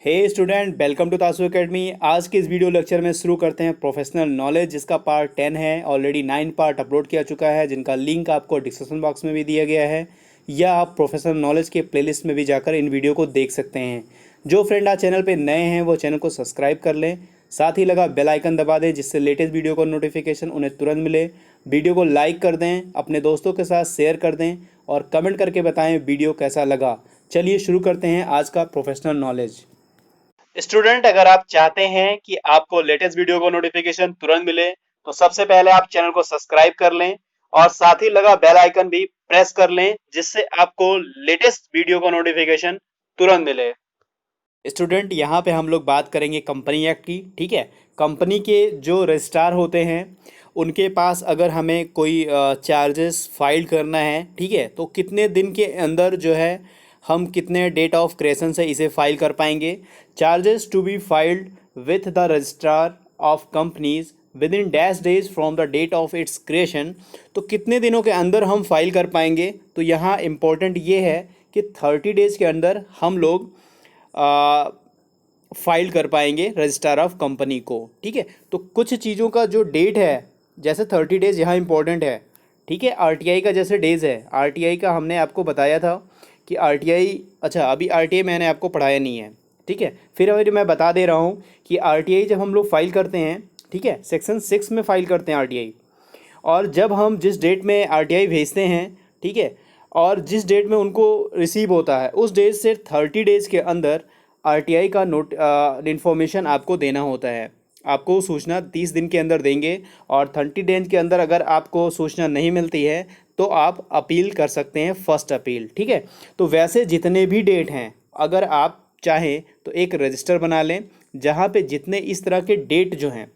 Hey student, welcome to तासु academy. आज के इस वीडियो लेक्चर में शुरू करते हैं प्रोफेशनल नॉलेज, जिसका पार्ट 10 है। ऑलरेडी 9 पार्ट अपलोड किया चुका है, जिनका लिंक आपको डिस्क्रिप्शन बॉक्स में भी दिया गया है, या आप प्रोफेशनल नॉलेज के प्लेलिस्ट में भी जाकर इन वीडियो को देख सकते हैं। जो फ्रेंड आज चैनल पर नए हैं वो चैनल को सब्सक्राइब कर लें, साथ ही लगा बेल आइकन दबा दें, जिससे लेटेस्ट वीडियो का नोटिफिकेशन उन्हें तुरंत मिले। वीडियो को लाइक कर दें, अपने दोस्तों के साथ शेयर कर दें और कमेंट करके बताएं वीडियो कैसा लगा। चलिए शुरू करते हैं आज का प्रोफेशनल नॉलेज। स्टूडेंट, अगर आप चाहते हैं कि आपको लेटेस्ट वीडियो का नोटिफिकेशन तुरंत मिले तो सबसे पहले आप चैनल को सब्सक्राइब कर लें और साथ ही लगा बेल आइकन भी प्रेस कर लें, जिससे आपको लेटेस्ट वीडियो का नोटिफिकेशन तुरंत मिले। स्टूडेंट, यहाँ पे हम लोग बात करेंगे कंपनी एक्ट की। ठीक है, कंपनी के जो रजिस्ट्रार होते हैं उनके पास अगर हमें कोई चार्जेस फाइल करना है, ठीक है, तो कितने दिन के अंदर जो है हम कितने डेट ऑफ क्रिएशन से इसे फाइल कर पाएंगे। Charges to be filed with the registrar of companies within dash days from the date of its creation. तो कितने दिनों के अंदर हम फाइल कर पाएंगे, तो यहाँ इम्पोर्टेंट ये है कि 30 डेज़ के अंदर हम लोग फाइल कर पाएंगे रजिस्ट्रार ऑफ कंपनी को। ठीक है, तो कुछ चीज़ों का जो डेट है, जैसे 30 डेज़ यहाँ इंपॉर्टेंट है। ठीक है, आरटीआई का जैसे डेज़ है, आरटीआई का हमने आपको बताया था कि आरटीआई, अच्छा अभी आरटीआई मैंने आपको पढ़ाया नहीं है। ठीक है, फिर अभी मैं बता दे रहा हूँ कि आरटीआई जब हम लोग फाइल करते हैं, ठीक है, सेक्शन 6 में फाइल करते हैं आरटीआई, और जब हम जिस डेट में आरटीआई भेजते हैं, ठीक है, और जिस डेट में उनको रिसीव होता है उस डेट से 30 डेज़ के अंदर आरटीआई का इन्फॉर्मेशन आपको देना होता है। आपको सूचना 30 दिन के अंदर देंगे, और 30 डेज के अंदर अगर आपको सूचना नहीं मिलती है तो आप अपील कर सकते हैं, फर्स्ट अपील। ठीक है, तो वैसे जितने भी डेट हैं, अगर आप चाहें तो एक रजिस्टर बना लें जहाँ पे जितने इस तरह के डेट जो हैं,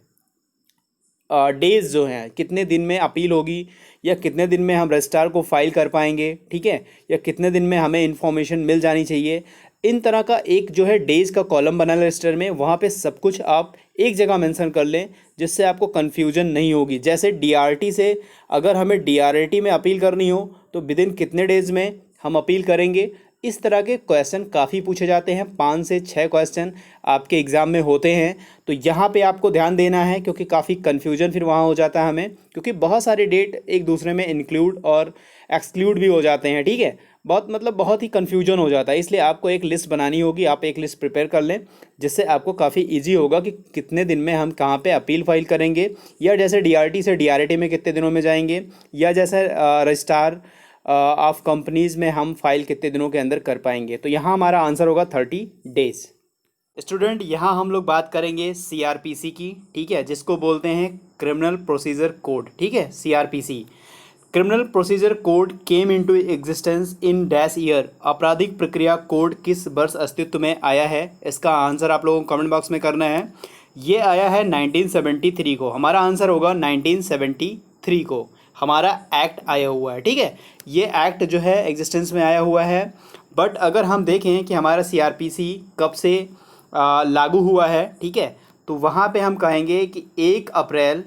डेज़ जो हैं, कितने दिन में अपील होगी या कितने दिन में हम रजिस्ट्रार को फाइल कर पाएंगे, ठीक है, या कितने दिन में हमें इन्फॉर्मेशन मिल जानी चाहिए, इन तरह का एक जो है डेज़ का कॉलम बना लें रजिस्टर में। वहाँ पे सब कुछ आप एक जगह मेंशन कर लें, जिससे आपको कन्फ्यूजन नहीं होगी। जैसे डीआरटी से अगर हमें डीआरटी में अपील करनी हो तो विद इन कितने डेज़ में हम अपील करेंगे। इस तरह के क्वेश्चन काफ़ी पूछे जाते हैं, 5 से 6 क्वेश्चन आपके एग्ज़ाम में होते हैं। तो यहाँ पे आपको ध्यान देना है, क्योंकि काफ़ी कन्फ्यूजन फिर वहाँ हो जाता है हमें, क्योंकि बहुत सारे डेट एक दूसरे में इंक्लूड और एक्सक्लूड भी हो जाते हैं। ठीक है, बहुत ही कन्फ्यूजन हो जाता है, इसलिए आपको एक लिस्ट बनानी होगी। आप एक लिस्ट प्रिपेयर कर लें, जिससे आपको काफ़ी ईजी होगा कि कितने दिन में हम कहाँ पे अपील फाइल करेंगे, या जैसे डीआरटी से डीआरटी में कितने दिनों में जाएंगे, या जैसे रजिस्ट्रार ऑफ कंपनीज़ में हम फाइल कितने दिनों के अंदर कर पाएंगे। तो यहाँ हमारा आंसर होगा 30 डेज़। स्टूडेंट, यहाँ हम लोग बात करेंगे सीआरपीसी की। ठीक है, जिसको बोलते हैं क्रिमिनल प्रोसीजर कोड। ठीक है, CrPC, criminal procedure code came into existence in dash year. आपराधिक प्रक्रिया कोड किस वर्ष अस्तित्व में आया है? इसका आंसर आप लोगों को कमेंट बॉक्स में करना है। ये आया है 1973 को। हमारा आंसर होगा 1973 को हमारा एक्ट आया हुआ है। ठीक है, ये एक्ट जो है एग्जिस्टेंस में आया हुआ है। बट अगर हम देखें कि हमारा सीआरपीसी कब से लागू हुआ है, ठीक है, तो वहाँ पे हम कहेंगे कि 1 अप्रैल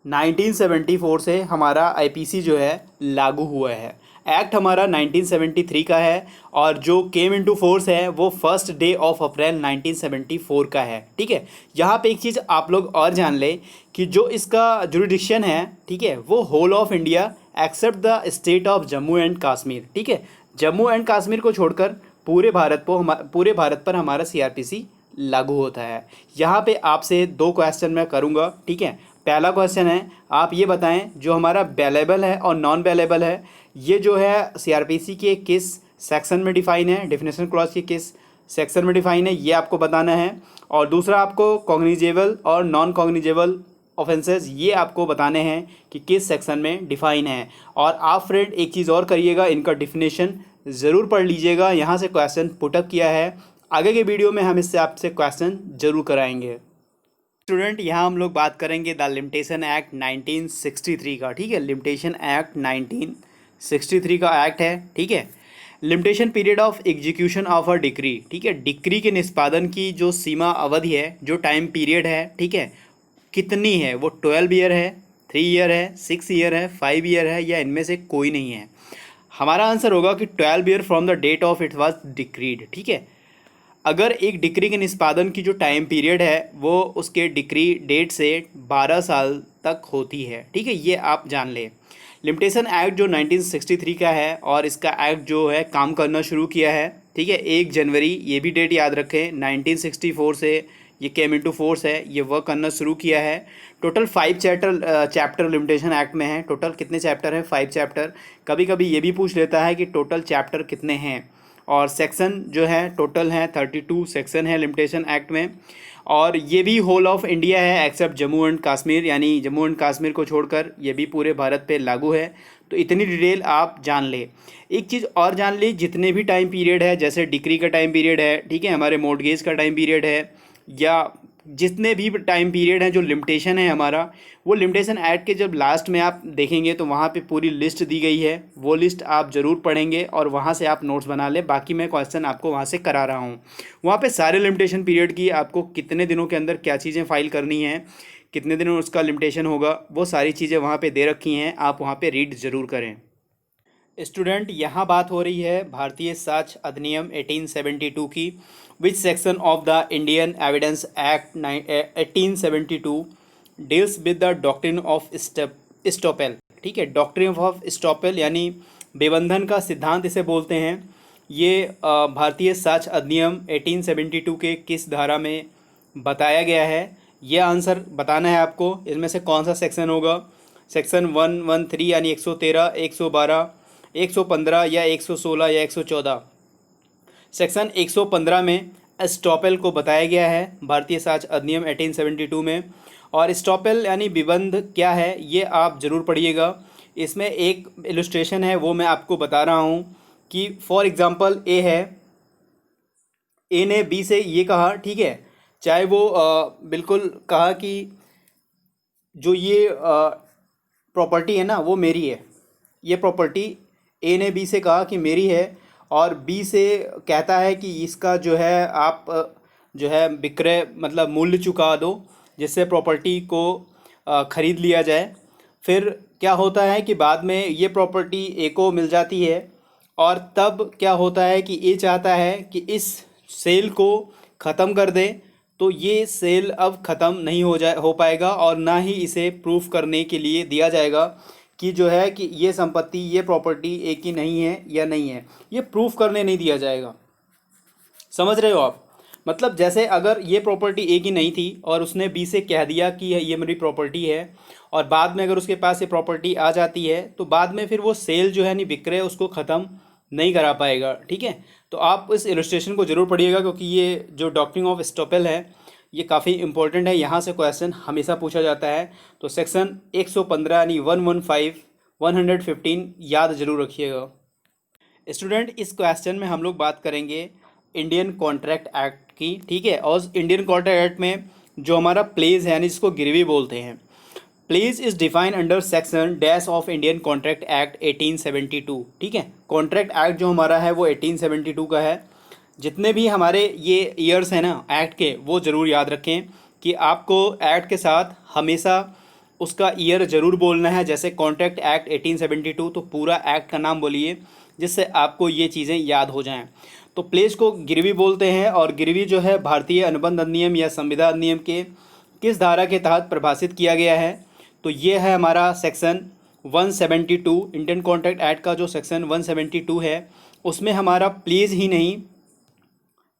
1974 से हमारा आईपीसी जो है लागू हुआ है। एक्ट हमारा 1973 का है, और जो केम इनटू फोर्स है वो 1 डे ऑफ अप्रैल 1974 का है। ठीक है, यहाँ पे एक चीज़ आप लोग और जान लें कि जो इसका जुरिडिक्शन है, ठीक है, वो whole of India except the state of Jammu and Kashmir. ठीक है, जम्मू एंड कश्मीर को छोड़कर पूरे भारत पर हमारा सीआरपीसी लागू होता है। यहाँ पे आपसे 2 क्वेश्चन मैं करूँगा। ठीक है, पहला क्वेश्चन है, आप ये बताएं जो हमारा बेलेबल है और नॉन बेलेबल है, ये जो है सीआरपीसी के किस सेक्शन में डिफाइन है, डेफिनेशन क्लॉज के किस सेक्शन में डिफाइन है, ये आपको बताना है। और दूसरा, आपको कॉग्निजेबल और नॉन कॉग्निजेबल ऑफेंसेस ये आपको बताने हैं कि किस सेक्शन में डिफाइन है। और आप फ्रेंड एक चीज़ और करिएगा, इनका डिफिनेशन ज़रूर पढ़ लीजिएगा। यहाँ से क्वेश्चन पुटअप किया है, आगे के वीडियो में हम इससे आपसे क्वेश्चन जरूर कराएंगे। स्टूडेंट, यहाँ हम लोग बात करेंगे द लिमिटेशन एक्ट 1963 का। ठीक है, लिमिटेशन एक्ट 1963 का एक्ट है। ठीक है, limitation period of execution of a decree. ठीक है, डिक्री के निष्पादन की जो सीमा अवधि है, जो टाइम पीरियड है, ठीक है, कितनी है? वो 12 ईयर है, 3 ईयर है, 6 ईयर है, 5 ईयर है, या इनमें से कोई नहीं है। हमारा आंसर होगा कि 12 year from the date of it was decreed. ठीक है, अगर एक डिक्री के निष्पादन की जो टाइम पीरियड है वो उसके डिक्री डेट से 12 साल तक होती है। ठीक है, ये आप जान लें। लिमिटेशन एक्ट जो 1963 का है और इसका एक्ट जो है काम करना शुरू किया है, ठीक है, 1 जनवरी, ये भी डेट याद रखें, 1964 से ये केम इनटू फोर्स है, ये वर्क करना शुरू किया है। टोटल 5 चैप्टर लिमिटेशन एक्ट में है। टोटल कितने चैप्टर हैं? 5 चैप्टर। कभी कभी ये भी पूछ लेता है कि टोटल चैप्टर कितने हैं, और सेक्शन जो है टोटल हैं 32 सेक्शन है लिमिटेशन एक्ट में। और ये भी होल ऑफ इंडिया है एक्सेप्ट जम्मू एंड कश्मीर, यानी जम्मू एंड कश्मीर को छोड़कर ये भी पूरे भारत पे लागू है। तो इतनी डिटेल आप जान ले। एक चीज़ और जान ली, जितने भी टाइम पीरियड है, जैसे डिक्री का टाइम पीरियड है, ठीक है, हमारे मॉर्टगेज का टाइम पीरियड है, या जितने भी टाइम पीरियड हैं जो लिमिटेशन है हमारा, वो लिमिटेशन ऐड के जब लास्ट में आप देखेंगे तो वहाँ पे पूरी लिस्ट दी गई है। वो लिस्ट आप ज़रूर पढ़ेंगे और वहाँ से आप नोट्स बना लें। बाकी मैं क्वेश्चन आपको वहाँ से करा रहा हूँ। वहाँ पे सारे लिमिटेशन पीरियड की आपको कितने दिनों के अंदर क्या चीज़ें फाइल करनी है, कितने दिनों उसका लिमिटेशन होगा, वो सारी चीज़ें वहाँ पे दे रखी हैं। आप वहाँ पे रीड ज़रूर करें। स्टूडेंट, यहाँ बात हो रही है भारतीय साक्ष्य अधिनियम 1872 की। Which section of the Indian evidence act 1872 deals with the doctrine of estoppel. ठीक है, डॉक्ट्रिन ऑफ स्टॉपेल यानी बेबंधन का सिद्धांत इसे बोलते हैं। ये भारतीय साक्ष्य अधिनियम 1872 के किस धारा में बताया गया है, ये आंसर बताना है आपको। इसमें से कौन सा सेक्शन होगा? सेक्शन 113 यानी 113, 112, 115 या 116 या 114। सेक्शन 115 में स्टॉपेल को बताया गया है भारतीय साक्ष्य अधिनियम 1872 में। और स्टॉपेल यानी विबंध क्या है, ये आप ज़रूर पढ़िएगा। इसमें एक इलस्ट्रेशन है, वो मैं आपको बता रहा हूँ कि फॉर एग्ज़ाम्पल ए है, ए ने बी से ये कहा, ठीक है, चाहे वो बिल्कुल कहा कि जो ये प्रॉपर्टी है ना वो मेरी है, ये प्रॉपर्टी ए ने बी से कहा कि मेरी है, और बी से कहता है कि इसका जो है आप जो है विक्रय मतलब मूल्य चुका दो, जिससे प्रॉपर्टी को ख़रीद लिया जाए। फिर क्या होता है कि बाद में ये प्रॉपर्टी ए को मिल जाती है, और तब क्या होता है कि ए चाहता है कि इस सेल को ख़त्म कर दे। तो ये सेल अब ख़त्म नहीं हो पाएगा, और ना ही इसे प्रूफ करने के लिए दिया जाएगा कि जो है कि ये संपत्ति, ये प्रॉपर्टी ए की नहीं है या नहीं है। ये प्रूफ करने नहीं दिया जाएगा। समझ रहे हो आप? मतलब जैसे अगर ये प्रॉपर्टी ए की नहीं थी और उसने बी से कह दिया कि ये मेरी प्रॉपर्टी है, और बाद में अगर उसके पास ये प्रॉपर्टी आ जाती है तो बाद में फिर वो सेल जो है नहीं विक्रय उसको ख़त्म नहीं करा पाएगा। ठीक है, तो आप इस इलस्ट्रेशन को ज़रूर पढ़िएगा, क्योंकि ये जो डॉक्ट्रिन ऑफ स्टॉपेल है ये काफ़ी इंपॉर्टेंट है। यहाँ से क्वेश्चन हमेशा पूछा जाता है। तो सेक्शन 115 यानी 115, 115 याद जरूर रखिएगा। स्टूडेंट, इस क्वेश्चन में हम लोग बात करेंगे इंडियन कॉन्ट्रैक्ट एक्ट की। ठीक है, और इंडियन कॉन्ट्रैक्ट एक्ट में जो हमारा प्लेज है यानी जिसको गिरवी बोलते हैं, pledge is defined under section dash of Indian contract act 1872। ठीक है, कॉन्ट्रैक्ट एक्ट जो हमारा है वो 1872 का है। जितने भी हमारे ये ईयर्स हैं ना एक्ट के, वो ज़रूर याद रखें कि आपको एक्ट के साथ हमेशा उसका ईयर ज़रूर बोलना है। जैसे कॉन्ट्रैक्ट एक्ट 1872, तो पूरा एक्ट का नाम बोलिए जिससे आपको ये चीज़ें याद हो जाएं। तो प्लेस को गिरवी बोलते हैं, और गिरवी जो है भारतीय अनुबंध अधिनियम या संविदा अधिनियम के किस धारा के तहत परिभाषित किया गया है? तो ये है हमारा सेक्शन 172। इंडियन कॉन्ट्रैक्ट एक्ट का जो सेक्शन 172 है उसमें हमारा प्लेस ही नहीं,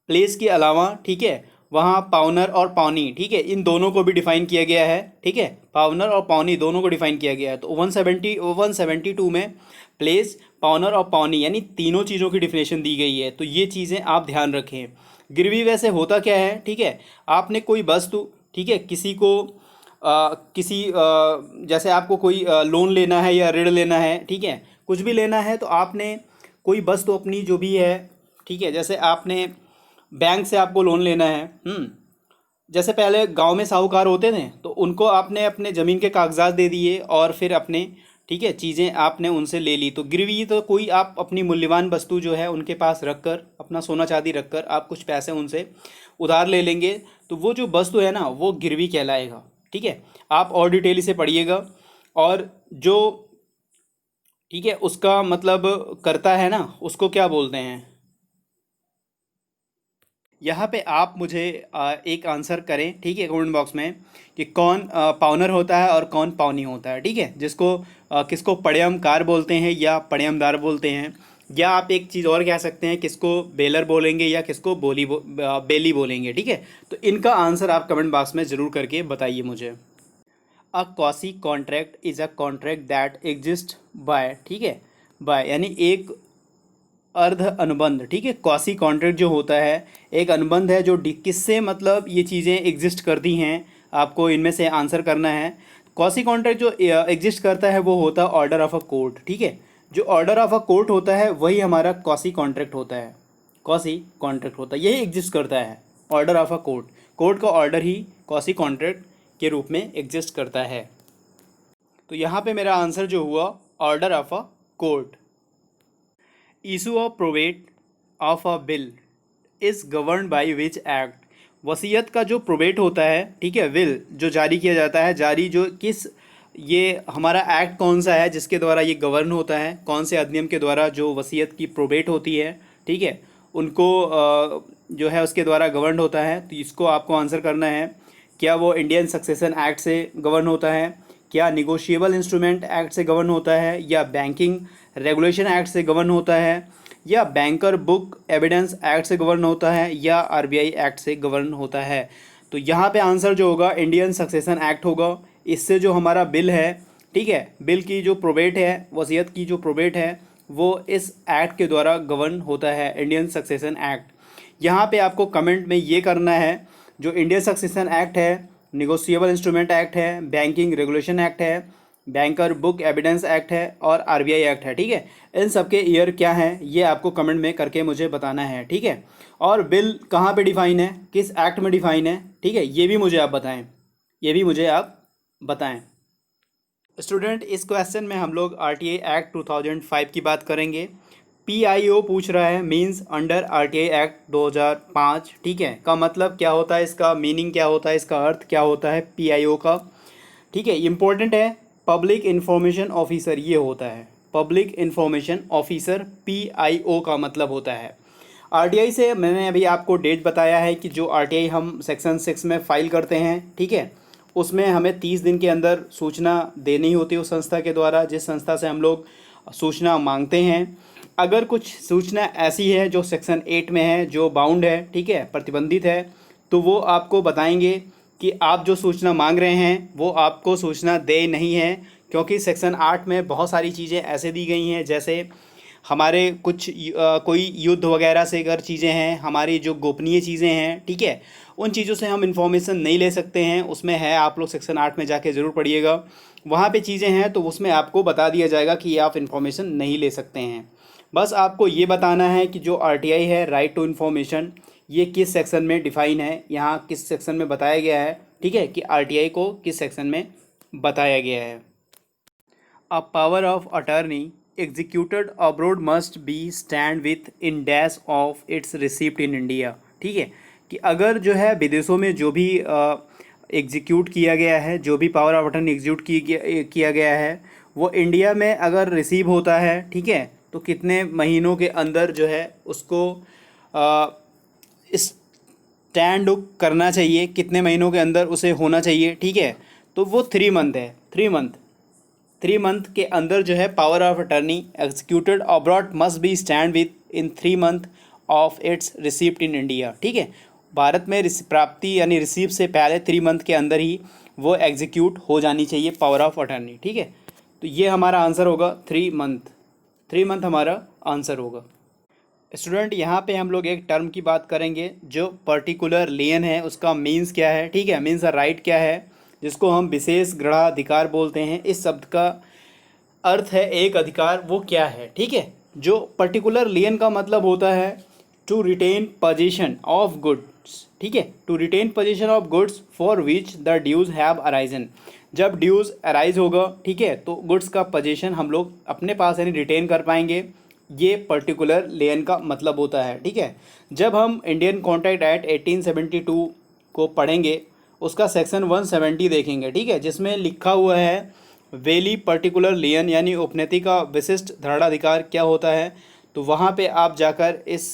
प्लेस के अलावा, ठीक है, वहाँ पावनर और पावनी, ठीक है, इन दोनों को भी डिफाइन किया गया है। ठीक है, पावनर और पावनी दोनों को डिफाइन किया गया है। तो 172 में प्लेस, पावनर और पावनी यानी तीनों चीज़ों की डिफिनेशन दी गई है। तो ये चीज़ें आप ध्यान रखें। गिरवी वैसे होता क्या है? ठीक है, आपने कोई वस्तु, ठीक है, किसी को जैसे आपको कोई लोन लेना है या ऋण लेना है, ठीक है, कुछ भी लेना है, तो आपने कोई वस्तु अपनी जो भी है, ठीक है, जैसे आपने बैंक से आपको लोन लेना है, जैसे पहले गांव में साहूकार होते थे तो उनको आपने अपने ज़मीन के कागजात दे दिए और फिर अपने, ठीक है, चीज़ें आपने उनसे ले ली। तो गिरवी तो कोई आप अपनी मूल्यवान वस्तु जो है उनके पास रख कर, अपना सोना चांदी रख कर आप कुछ पैसे उनसे उधार ले लेंगे, तो वो जो वस्तु है ना वो गिरवी कहलाएगा। ठीक है, आप और डिटेल से पढ़िएगा। और जो, ठीक है, उसका मतलब करता है ना उसको क्या बोलते हैं? यहाँ पे आप मुझे एक आंसर करें, ठीक है, कमेंट बॉक्स में, कि कौन पाउनर होता है और कौन पाउनी होता है, ठीक है, जिसको किसको पड़यमकार बोलते हैं या पड़यमदार बोलते हैं, या आप एक चीज़ और कह सकते हैं, किसको बेलर बोलेंगे या किसको बेली बोलेंगे, ठीक है। तो इनका आंसर आप कमेंट बॉक्स में ज़रूर करके बताइए मुझे। A quasi contract is a contract that exist by, ठीक है, बाय यानी एक अर्ध अनुबंध, ठीक है। क्वासी कॉन्ट्रैक्ट जो होता है एक अनुबंध है जो किससे मतलब ये चीज़ें एग्जिस्ट करती हैं, आपको इनमें से आंसर करना है। क्वासी कॉन्ट्रैक्ट जो एग्जिस्ट करता है वो होता है ऑर्डर ऑफ अ कोर्ट, ठीक है। जो ऑर्डर ऑफ अ कोर्ट होता है वही हमारा क्वासी कॉन्ट्रैक्ट होता है। क्वासी कॉन्ट्रैक्ट होता है यही एग्जिस्ट करता है, order of a court, court का ऑर्डर ही क्वासी कॉन्ट्रैक्ट के रूप में एग्जिस्ट करता है। तो यहाँ पे मेरा आंसर जो हुआ order of a court. Issue of probate of a bill is govern by which act, वसीयत का जो प्रोवेट होता है, ठीक है, विल जो जारी किया जाता है, जारी जो किस, ये हमारा एक्ट कौन सा है जिसके द्वारा ये गवर्न होता है, कौन से अधिनियम के द्वारा जो वसीयत की प्रोवेट होती है, ठीक है, उनको जो है उसके द्वारा गवर्न होता है। तो इसको आपको आंसर करना है, क्या वो इंडियन सक्सेशन एक्ट से गवर्न होता है, क्या निगोशिएबल इंस्ट्रूमेंट एक्ट से गवर्न होता है, या बैंकिंग रेगुलेशन एक्ट से गवर्न होता है, या बैंकर बुक एविडेंस एक्ट से गवर्न होता है, या आरबीआई एक्ट से गवर्न होता है। तो यहाँ पे आंसर जो होगा इंडियन सक्सेशन एक्ट होगा। इससे जो हमारा बिल है, ठीक है, बिल की जो प्रोवेट है, वसीयत की जो प्रोवेट है, वो इस एक्ट के द्वारा गवर्न होता है, इंडियन सक्सेशन एक्ट। यहाँ पे आपको कमेंट में ये करना है, जो इंडियन सक्सेशन एक्ट है, निगोशिएबल इंस्ट्रूमेंट एक्ट है, बैंकिंग रेगुलेशन एक्ट है, बैंकर बुक एविडेंस एक्ट है और आरबीआई एक्ट है, ठीक है। इन सब के ईयर क्या हैं ये आपको कमेंट में करके मुझे बताना है, ठीक है। और बिल कहाँ पे डिफाइन है, किस एक्ट में डिफाइन है, ठीक है, ये भी मुझे आप बताएं, ये भी मुझे आप बताएं। स्टूडेंट, इस क्वेश्चन में हम लोग आरटीआई एक्ट 2005 की बात करेंगे। पीआईओ पूछ रहा है, मींस अंडर आरटीआई एक्ट 2005, ठीक है, का मतलब क्या होता है, इसका मीनिंग क्या होता है, इसका अर्थ क्या होता है पीआईओ का, ठीक है, इम्पोर्टेंट है। पब्लिक इंफॉर्मेशन ऑफिसर ये होता है, पब्लिक इंफॉर्मेशन ऑफिसर पीआईओ का मतलब होता है। आरटीआई से मैंने अभी आपको डेट बताया है कि जो आरटीआई हम सेक्शन 6 में फ़ाइल करते हैं, ठीक है, उसमें हमें 30 दिन के अंदर सूचना देनी होती है उस संस्था के द्वारा, जिस संस्था से हम लोग सूचना मांगते हैं। अगर कुछ सूचना ऐसी है जो सेक्शन 8 में है, जो बाउंड है, ठीक है, प्रतिबंधित है, तो वो आपको बताएंगे कि आप जो सूचना मांग रहे हैं वो आपको सूचना दे नहीं है, क्योंकि सेक्शन 8 में बहुत सारी चीज़ें ऐसे दी गई हैं, जैसे हमारे कुछ कोई युद्ध वगैरह से अगर चीज़ें हैं, हमारी जो गोपनीय चीज़ें हैं, ठीक है, उन चीज़ों से हम इन्फॉर्मेशन नहीं ले सकते हैं। उसमें है, आप लोग सेक्शन 8 में जाके ज़रूर पढ़िएगा, वहाँ पे चीज़ें हैं, तो उसमें आपको बता दिया जाएगा कि आप इन्फॉर्मेशन नहीं ले सकते हैं। बस आपको ये बताना है कि जो आरटीआई है, राइट टू इन्फॉर्मेशन, ये किस सेक्शन में डिफ़ाइन है, यहाँ किस सेक्शन में बताया गया है, ठीक है, कि आरटीआई को किस सेक्शन में बताया गया है। A power of attorney executed abroad must be stand with in dash of its receipt in India, ठीक है, कि अगर जो है विदेशों में जो भी एग्जीक्यूट किया गया है, जो भी पावर ऑफ अटर्नी एग्जीक्यूट किया गया है, वो इंडिया में अगर रिसीव होता है, ठीक है, तो कितने महीनों के अंदर जो है उसको स्टैंड करना चाहिए, कितने महीनों के अंदर उसे होना चाहिए, ठीक है। तो वो 3 मंथ है, 3 मंथ के अंदर जो है power of attorney executed abroad must be stand with in 3 month of its receipt in India, ठीक है। भारत में प्राप्ति यानी रिसीव से पहले 3 मंथ के अंदर ही वो एग्जीक्यूट हो जानी चाहिए पावर ऑफ अटर्नी, ठीक है। तो ये हमारा आंसर होगा 3 मंथ, 3 मंथ हमारा आंसर होगा। स्टूडेंट, यहाँ पे हम लोग एक टर्म की बात करेंगे, जो पर्टिकुलर लेन है उसका मीन्स क्या है, ठीक है, मीन्स राइट क्या है, जिसको हम विशेष गृहाधिकार बोलते हैं। इस शब्द का अर्थ है एक अधिकार, वो क्या है, ठीक है। जो पर्टिकुलर लेन का मतलब होता है to retain position of goods, ठीक है, to retain position of goods for which the dues have arisen. जब ड्यूज अराइज होगा, ठीक है, तो गुड्स का पोजीशन हम लोग अपने पास यानी रिटेन कर पाएंगे, ये पर्टिकुलर लेन का मतलब होता है, ठीक है। जब हम इंडियन कॉन्ट्रैक्ट एक्ट 1872 को पढ़ेंगे, उसका सेक्शन 170 देखेंगे, ठीक है, जिसमें लिखा हुआ है वेली पर्टिकुलर लेन यानी उपनेति का विशिष्ट धराधाधिकार क्या होता है। तो वहाँ पे आप जाकर इस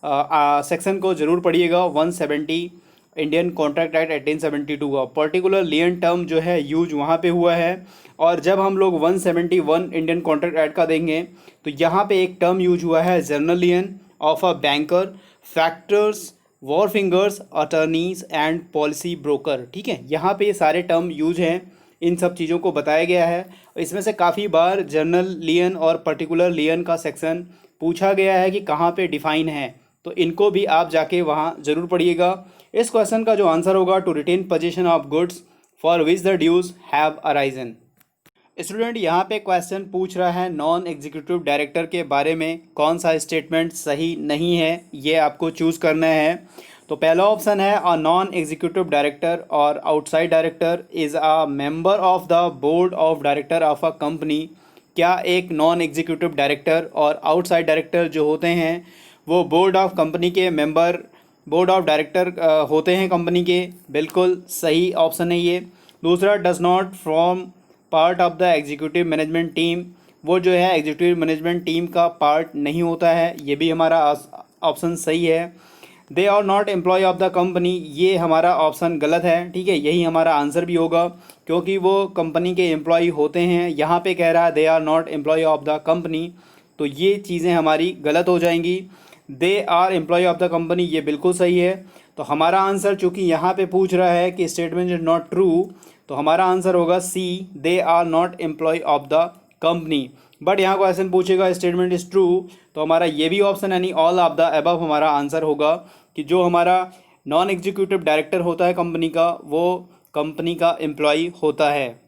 सेक्शन को ज़रूर पढ़िएगा 170 इंडियन कॉन्ट्रैक्ट एक्ट 1872 का पर्टिकुलर लियन टर्म जो है यूज वहाँ पे हुआ है। और जब हम लोग 171 इंडियन कॉन्ट्रैक्ट एक्ट का देंगे तो यहाँ पे एक टर्म यूज हुआ है general lien of a banker, factors, wharfingers, attorneys and policy broker. ठीक है, यहाँ पे ये सारे टर्म यूज हैं, इन सब चीज़ों को बताया गया है। इसमें से काफ़ी बार जनरल लियन और पर्टिकुलर लियन का सेक्शन पूछा गया है कि कहाँ पे डिफाइन है, तो इनको भी आप जाके वहाँ ज़रूर पढ़िएगा। इस क्वेश्चन का जो आंसर होगा to retain position of goods for which the dues have arisen. Student यहाँ पे क्वेश्चन पूछ रहा है नॉन एग्जीक्यूटिव डायरेक्टर के बारे में कौन सा स्टेटमेंट सही नहीं है, ये आपको चूज़ करना है। तो पहला ऑप्शन है अ नॉन एग्जीक्यूटिव डायरेक्टर और outside director is a member of the board of director of a company. क्या एक नॉन एग्जीक्यूटिव डायरेक्टर और आउटसाइड डायरेक्टर जो होते हैं वो बोर्ड ऑफ कंपनी के मेंबर, बोर्ड ऑफ डायरेक्टर होते हैं कंपनी के? बिल्कुल सही ऑप्शन है ये। दूसरा, does not form part of the executive management team, वो जो है एग्जीक्यूटिव मैनेजमेंट टीम का पार्ट नहीं होता है, ये भी हमारा ऑप्शन सही है। They are not employ of the company, ये हमारा ऑप्शन गलत है। ठीक है, यही हमारा आंसर भी होगा क्योंकि वो कंपनी के एम्प्लॉय होते हैं। यहाँ पे कह रहा है they are not employ of the company, तो ये चीज़ें हमारी गलत हो जाएंगी। They are employ of the company, ये बिल्कुल सही है। तो हमारा आंसर, चूँकि यहाँ पे पूछ रहा है कि स्टेटमेंट इज नॉट ट्रू, तो हमारा आंसर होगा C, they are not employ of the company. But यहाँ क्वेश्चन पूछेगा स्टेटमेंट इज ट्रू, तो हमारा ये भी ऑप्शन यानी ऑल ऑफ द अबव हमारा आंसर होगा कि जो हमारा नॉन एग्जीक्यूटिव डायरेक्टर होता है कंपनी का, वो कंपनी का एम्प्लॉय होता है।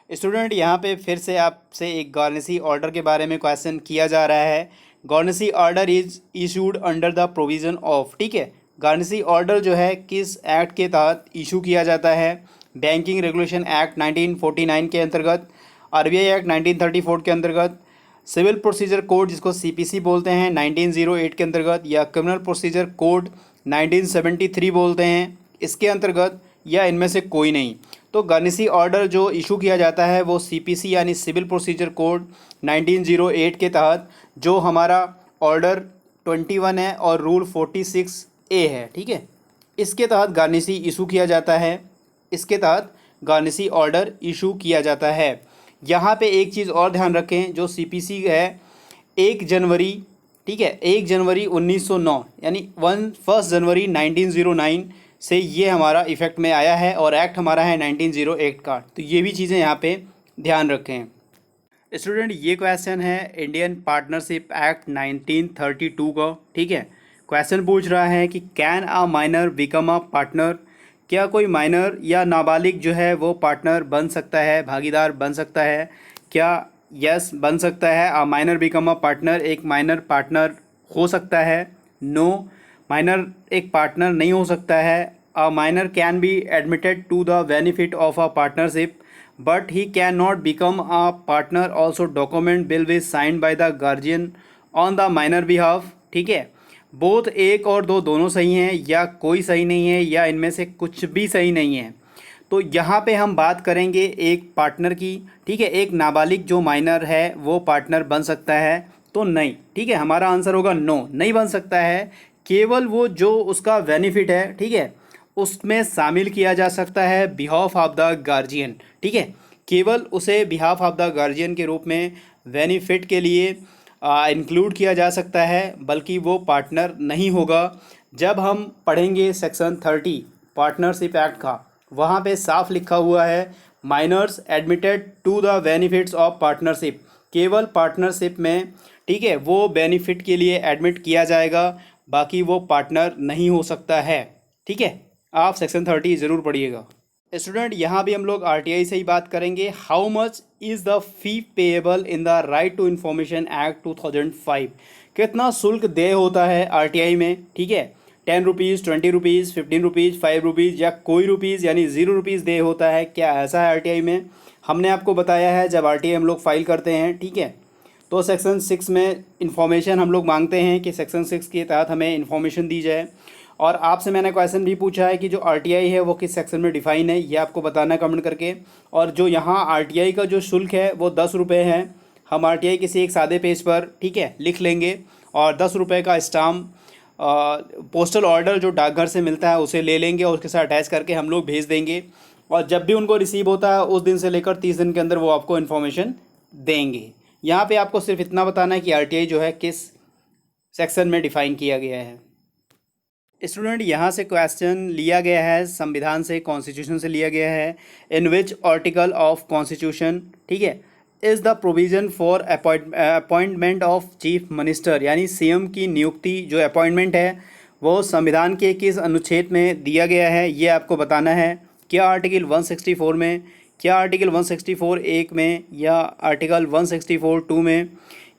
स्टूडेंट यहाँ पे फिर से आपसे एक गार्नेसी ऑर्डर के बारे में क्वेश्चन किया जा रहा है। Garnishee order is issued under the provision of, ठीक है, गार्नेसी ऑर्डर जो है किस एक्ट के तहत इशू किया जाता है? बैंकिंग रेगुलेशन एक्ट 1949 के अंतर्गत, आरबीआई एक्ट 1934 के अंतर्गत, सिविल प्रोसीजर कोड जिसको सीपीसी बोलते हैं 1908 के अंतर्गत, या क्रिमिनल प्रोसीजर कोड 1973 बोलते हैं इसके अंतर्गत, या इनमें से कोई नहीं। तो गार्नेसी ऑर्डर जो इशू किया जाता है वो सीपीसी यानी सिविल प्रोसीजर कोड 1908 के तहत, जो हमारा ऑर्डर 21 है और रूल 46A है। ठीक है, इसके तहत गार्नेसी इशू किया जाता है, इसके तहत गार्नेसी ऑर्डर इशू किया जाता है। यहाँ पे एक चीज़ और ध्यान रखें, जो सीपीसी है 1 जनवरी, ठीक है, 1 जनवरी 1909 यानी 1 जनवरी 1909 से ये हमारा इफ़ेक्ट में आया है और एक्ट हमारा है 1908 का। तो ये भी चीज़ें यहाँ पे ध्यान रखें। स्टूडेंट ये क्वेश्चन है इंडियन पार्टनरशिप एक्ट 1932 का। ठीक है, क्वेश्चन पूछ रहा है कि can a minor become a partner, क्या कोई माइनर या नाबालिग जो है वो पार्टनर बन सकता है, भागीदार बन सकता है? क्या यस बन सकता है? A minor become a partner, एक माइनर पार्टनर हो सकता है? नो, माइनर एक पार्टनर नहीं हो सकता है। A minor can be admitted to the benefit of a partnership but he can not become a partner also document bill was signed by the guardian on the minor behalf. ठीक है, both 1 और 2 दोनों सही हैं, या कोई सही नहीं है, या इनमें से कुछ भी सही नहीं है। तो यहाँ पे हम बात करेंगे एक पार्टनर की। ठीक है, एक नाबालिग जो माइनर है वो पार्टनर बन सकता है? तो नहीं। ठीक है, हमारा आंसर होगा नो, नहीं बन सकता है। केवल वो जो उसका बेनिफिट है, ठीक है, उसमें शामिल किया जा सकता है बिहाफ ऑफ द गार्जियन। ठीक है, केवल उसे बिहाफ ऑफ द गार्जियन के रूप में बेनिफिट के लिए इंक्लूड किया जा सकता है, बल्कि वो पार्टनर नहीं होगा। जब हम पढ़ेंगे सेक्शन 30 पार्टनरशिप एक्ट का, वहाँ पे साफ लिखा हुआ है minors admitted to the benefits of partnership, केवल पार्टनरशिप में, ठीक है, वो बेनिफिट के लिए एडमिट किया जाएगा, बाकी वो पार्टनर नहीं हो सकता है। ठीक है, आप सेक्शन 30 ज़रूर पढ़िएगा। स्टूडेंट यहाँ भी हम लोग आरटीआई से ही बात करेंगे। How much is the fee payable in the right to information act 2005, कितना शुल्क देय होता है आरटीआई में? ठीक है, 10 रुपीज़, 20 रुपीज़, 15 रुपीज़, 5 रुपीज़, या कोई रुपीज़ यानी 0 रुपीज़ देय होता है? क्या ऐसा है आरटीआई में? हमने आपको बताया है जब आरटीआई हम लोग फाइल करते हैं, ठीक है, तो सेक्शन 6 में इन्फॉर्मेशन हम लोग मांगते हैं कि सेक्शन 6 के तहत हमें इन्फॉर्मेशन दी जाए। और आपसे मैंने क्वेश्चन भी पूछा है कि जो आरटीआई है वो किस सेक्शन में डिफाइन है, ये आपको बताना है कमेंट करके। और जो यहाँ आरटीआई का जो शुल्क है वो 10 रुपये है। हम आरटीआई किसी एक सादे पेज पर, ठीक है, लिख लेंगे और 10 रुपये का स्टाम्प पोस्टल ऑर्डर जो डाकघर से मिलता है उसे ले लेंगे और उसके साथ अटैच करके हम लोग भेज देंगे, और जब भी उनको रिसीव होता है उस दिन से लेकर 30 दिन के अंदर वो आपको इन्फॉर्मेशन देंगे। यहाँ पे आपको सिर्फ इतना बताना है कि आरटीआई जो है किस सेक्शन में डिफाइन किया गया है। स्टूडेंट, यहाँ से क्वेश्चन लिया गया है संविधान से, कॉन्स्टिट्यूशन से लिया गया है। इन विच आर्टिकल ऑफ कॉन्स्टिट्यूशन, ठीक है, is the provision for appointment of chief minister, यानी सीएम की नियुक्ति जो अपॉइंटमेंट है वो संविधान के किस अनुच्छेद में दिया गया है, ये आपको बताना है। क्या आर्टिकल 164 में, क्या आर्टिकल 164 1 में, या आर्टिकल 164 2 में,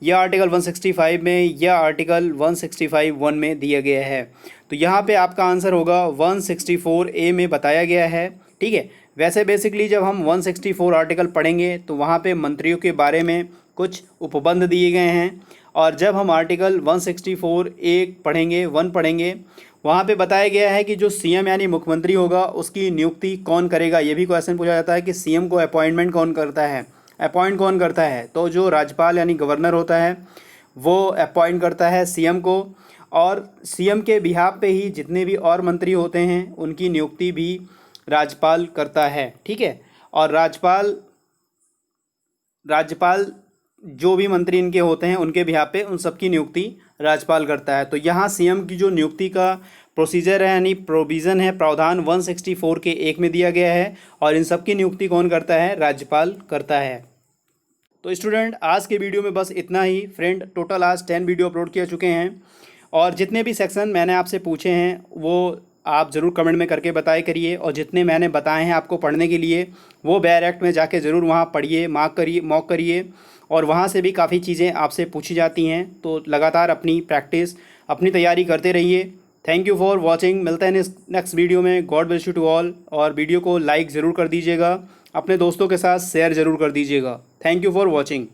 या आर्टिकल 165 में, या आर्टिकल 165 1 में दिया गया है। तो यहाँ पे आपका आंसर होगा 164 ए में बताया गया है, ठीक है। वैसे बेसिकली जब हम 164 आर्टिकल पढ़ेंगे तो वहाँ पे मंत्रियों के बारे में कुछ उपबंध दिए गए हैं, और जब हम आर्टिकल 164 ए पढ़ेंगे 1 पढ़ेंगे, वहाँ पे बताया गया है कि जो सीएम यानी मुख्यमंत्री होगा उसकी नियुक्ति कौन करेगा। ये भी क्वेश्चन पूछा जाता है कि सीएम को अपॉइंटमेंट कौन करता है, अपॉइंट कौन करता है। तो जो राज्यपाल यानी गवर्नर होता है वो अपॉइंट करता है सीएम को, और सीएम के बिहाफ पे ही जितने भी और मंत्री होते हैं उनकी नियुक्ति भी राज्यपाल करता है, ठीक है। और राज्यपाल जो भी मंत्री इनके होते हैं उनके बिहाफ पे उन सबकी नियुक्ति राज्यपाल करता है। तो यहाँ सीएम की जो नियुक्ति का प्रोसीजर है यानी प्रोविज़न है, प्रावधान 164 के 1 में दिया गया है, और इन सब की नियुक्ति कौन करता है, राज्यपाल करता है। तो स्टूडेंट, आज के वीडियो में बस इतना ही। फ्रेंड, टोटल आज 10 वीडियो अपलोड किए चुके हैं, और जितने भी सेक्शन मैंने आपसे पूछे हैं वो आप ज़रूर कमेंट में करके बताए करिए, और जितने मैंने बताए हैं आपको पढ़ने के लिए वो बेयर एक्ट में जाके ज़रूर वहाँ पढ़िए, मॉक करिए, और वहाँ से भी काफ़ी चीज़ें आपसे पूछी जाती हैं। तो लगातार अपनी प्रैक्टिस, अपनी तैयारी करते रहिए। Thank you for watching. मिलते हैं नेक्स्ट वीडियो में। God bless you to all. और वीडियो को लाइक ज़रूर कर दीजिएगा, अपने दोस्तों के साथ शेयर ज़रूर कर दीजिएगा। Thank you for watching.